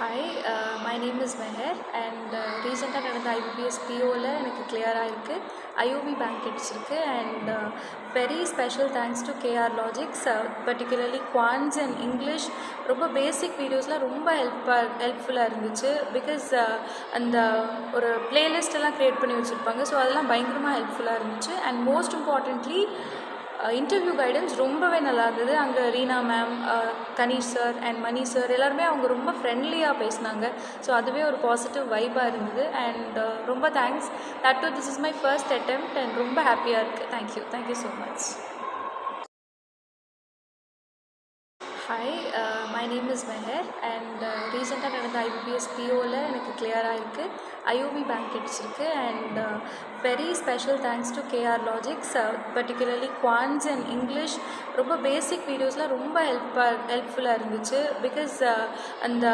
Hi my name is Meher and ரீசெண்டாக நடந்த IBPS பிஓவில் எனக்கு கிளியராக இருக்குது. ஐஓபி பேங்க் கிடச்சிருக்கு and very special thanks to KR logics, particularly quants and English ரொம்ப பேசிக் வீடியோஸ்லாம் ரொம்ப ஹெல்ப்ஃபுல்லாக இருந்துச்சு. பிகாஸ் அந்த ஒரு பிளேலிஸ்ட்டெல்லாம் க்ரியேட் பண்ணி வச்சுருப்பாங்க. ஸோ அதெல்லாம் பயங்கரமாக ஹெல்ப்ஃபுல்லாக இருந்துச்சு. And most importantly interview guidance ரொம்பவே நல்லா இருந்தது. அங்கே Reena ma'am, Ganesh sir and Mani sir எல்லாருமே அவங்க ரொம்ப ஃப்ரெண்ட்லியாக பேசினாங்க. ஸோ அதுவே ஒரு பாசிட்டிவ் வைபாக இருந்தது. அண்ட் ரொம்ப thanks. That too this is my first attempt and ரொம்ப ஹாப்பியாக இருக்குது. Thank you so much. Hi my name is Meher and ரீசெண்டாக நடந்த ஐபிபிஎஸ் பிஓவில் எனக்கு கிளியராக இருக்குது. ஐஓபி பேங்க் கிடச்சிருக்கு and very special thanks to KR logics, particularly quants and English ரொம்ப பேசிக் வீடியோஸ்லாம் ரொம்ப ஹெல்ப்ஃபுல்லாக இருந்துச்சு. பிகாஸ் அந்த